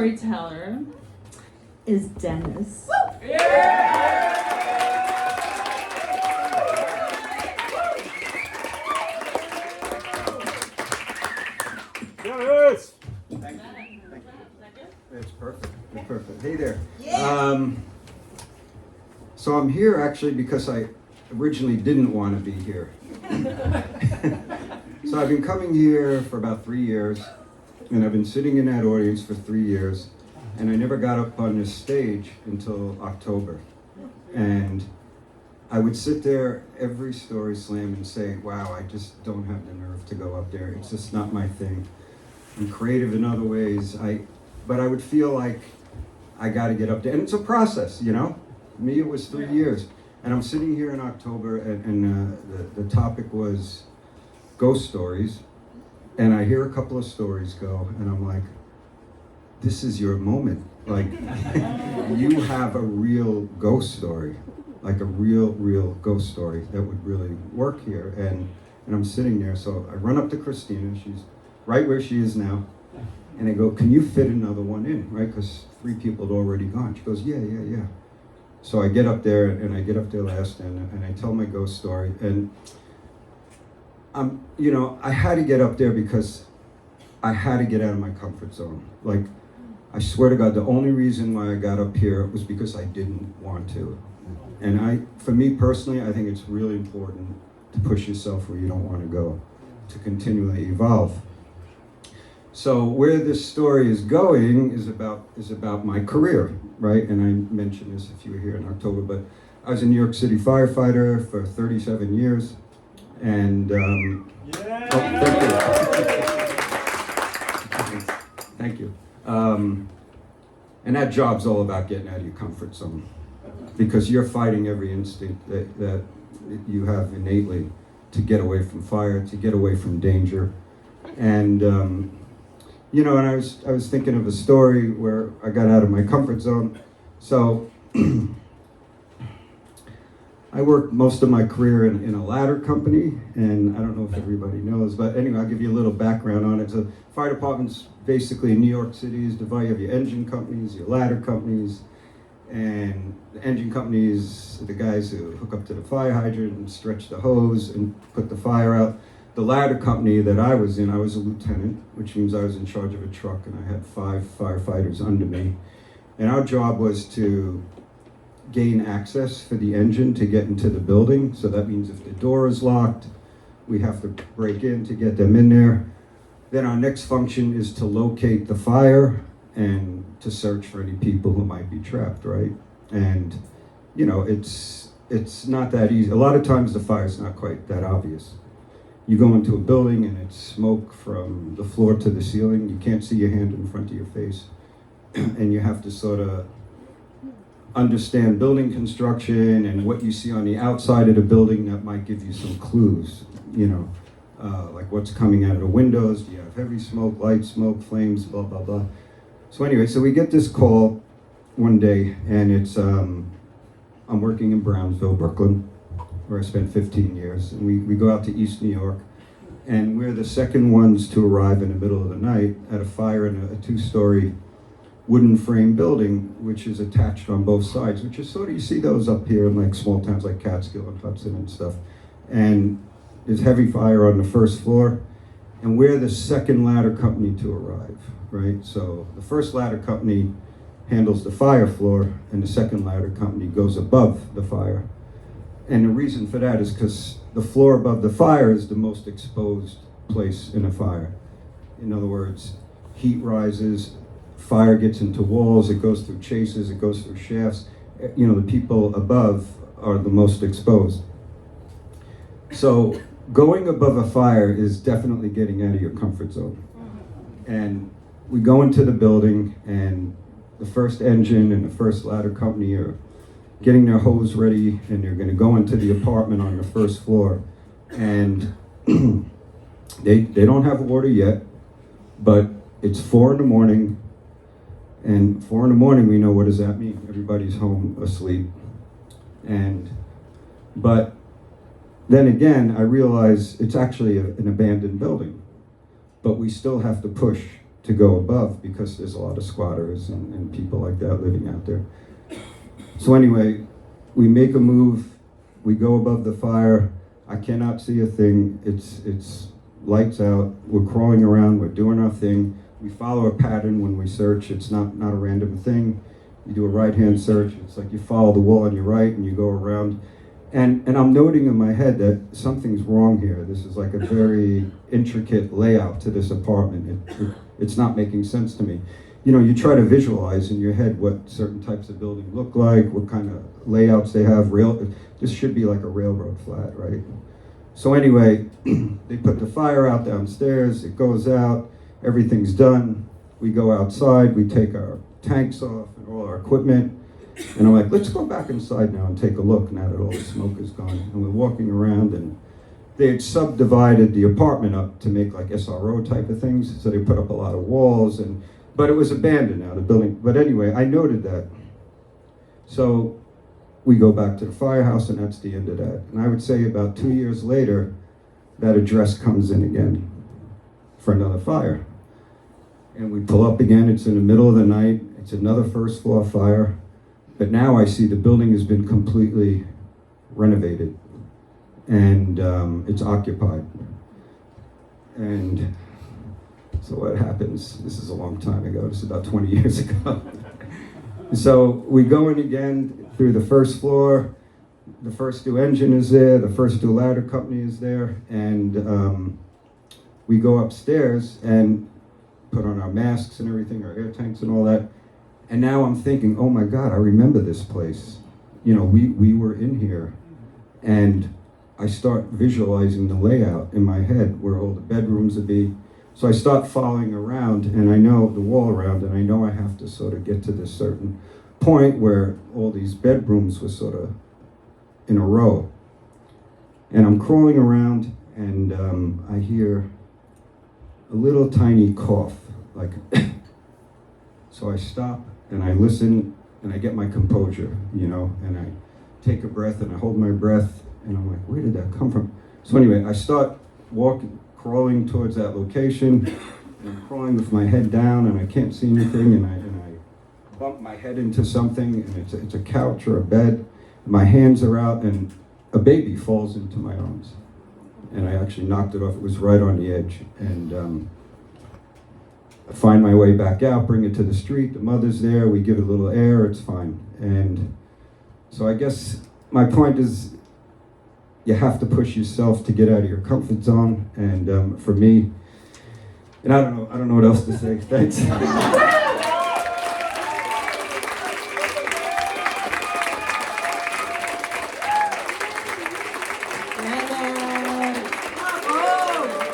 Storyteller is Dennis. Yes! It's perfect. It's perfect. Hey there. So I'm here actually because I originally didn't want to be here. So I've been coming here for about 3 years, and I've been sitting in that audience for 3 years, and I never got up on this stage until October. And I would sit there every story slam and say, wow, I just don't have the nerve to go up there. It's just not my thing. I'm creative in other ways, but I would feel like I got to get up there. And it's a process, you know? Me, it was 3 years. And I'm sitting here in October, and the topic was ghost stories. And I hear a couple of stories go, and I'm like, this is your moment. Like, you have a real ghost story, like a real ghost story that would really work here. And I'm sitting there, so I run up to Christina, she's right where she is now, and I go, can you fit another one in, right? Because 3 people had already gone. She goes, yeah. So I get up there, and I get up there last, and I tell my ghost story, and I had to get up there because I had to get out of my comfort zone. Like, I swear to God, the only reason why I got up here was because I didn't want to. And for me personally, I think it's really important to push yourself where you don't want to go, to continually evolve. So where this story is going is about my career, right? And I mentioned this if you were here in October, but I was a New York City firefighter for 37 years. And thank you. And that job's all about getting out of your comfort zone, because you're fighting every instinct that you have innately to get away from fire, to get away from danger. And and I was thinking of a story where I got out of my comfort zone. So I worked most of my career in a ladder company, and I don't know if everybody knows, but anyway, I'll give you a little background on it. So fire departments basically in New York City is divided. You have your engine companies, your ladder companies, and the engine companies are the guys who hook up to the fire hydrant and stretch the hose and put the fire out. The ladder company that I was in, I was a lieutenant, which means I was in charge of a truck, and I had 5 firefighters under me. And our job was to gain access for the engine to get into the building. So that means if the door is locked, we have to break in to get them in there. Then our next function is to locate the fire and to search for any people who might be trapped, right? And, it's not that easy. A lot of times the fire's not quite that obvious. You go into a building and it's smoke from the floor to the ceiling. You can't see your hand in front of your face. And you have to sort of understand building construction and what you see on the outside of the building that might give you some clues, like what's coming out of the windows. Do you have heavy smoke, light smoke, flames, blah, blah, blah. So anyway, so we get this call one day, and it's, I'm working in Brownsville, Brooklyn, where I spent 15 years. And we go out to East New York, and we're the second ones to arrive in the middle of the night at a fire in a 2-story wooden frame building, which is attached on both sides, which is sort of, you see those up here in like small towns like Catskill and Hudson and stuff. And there's heavy fire on the first floor, and we're the second ladder company to arrive, right? So the first ladder company handles the fire floor, and the second ladder company goes above the fire. And the reason for that is because the floor above the fire is the most exposed place in a fire. In other words, heat rises, fire gets into walls, it goes through chases, it goes through shafts. The people above are the most exposed. So going above a fire is definitely getting out of your comfort zone. And we go into the building, and the first engine and the first ladder company are getting their hose ready, and they're gonna go into the apartment on the first floor. And they don't have water yet, but it's 4 a.m, and 4 a.m, we know, what does that mean? Everybody's home asleep. But then again, I realize it's actually an abandoned building, but we still have to push to go above because there's a lot of squatters and people like that living out there. So anyway, we make a move, we go above the fire. I cannot see a thing. It's lights out. We're crawling around. We're doing our thing. We follow a pattern when we search. It's not a random thing. You do a right-hand search. It's like you follow the wall on your right and you go around. And I'm noting in my head that something's wrong here. This is like a very intricate layout to this apartment. It's not making sense to me. You know, you try to visualize in your head what certain types of buildings look like, what kind of layouts they have. This should be like a railroad flat, right? So anyway, they put the fire out downstairs, it goes out, everything's done. We go outside, we take our tanks off and all our equipment. And I'm like, let's go back inside now and take a look now that all the smoke is gone. And we're walking around and they had subdivided the apartment up to make like SRO type of things. So they put up a lot of walls but it was abandoned now, the building. But anyway, I noted that. So we go back to the firehouse and that's the end of that. And I would say about 2 years later, that address comes in again for another fire. And we pull up again, it's in the middle of the night, it's another first floor fire. But now I see the building has been completely renovated and it's occupied. And so what happens, this is a long time ago, this is about 20 years ago. So we go in again through the first floor, the first due engine is there, the first due ladder company is there, and we go upstairs and put on our masks and everything, our air tanks and all that. And now I'm thinking, oh my God, I remember this place. You know, we were in here. And I start visualizing the layout in my head where all the bedrooms would be. So I start following around and I know the wall around and I know I have to sort of get to this certain point where all these bedrooms were sort of in a row. And I'm crawling around and I hear a little tiny cough, like, so I stop and I listen and I get my composure, you know, and I take a breath and I hold my breath and I'm like, where did that come from? So anyway, I start crawling towards that location and I'm crawling with my head down and I can't see anything and I bump my head into something and it's a couch or a bed. My hands are out and a baby falls into my arms. And I actually knocked it off. It was right on the edge. And I find my way back out, bring it to the street. The mother's there. We give it a little air. It's fine. And so I guess my point is you have to push yourself to get out of your comfort zone. And for me, and I don't know what else to say. Thanks.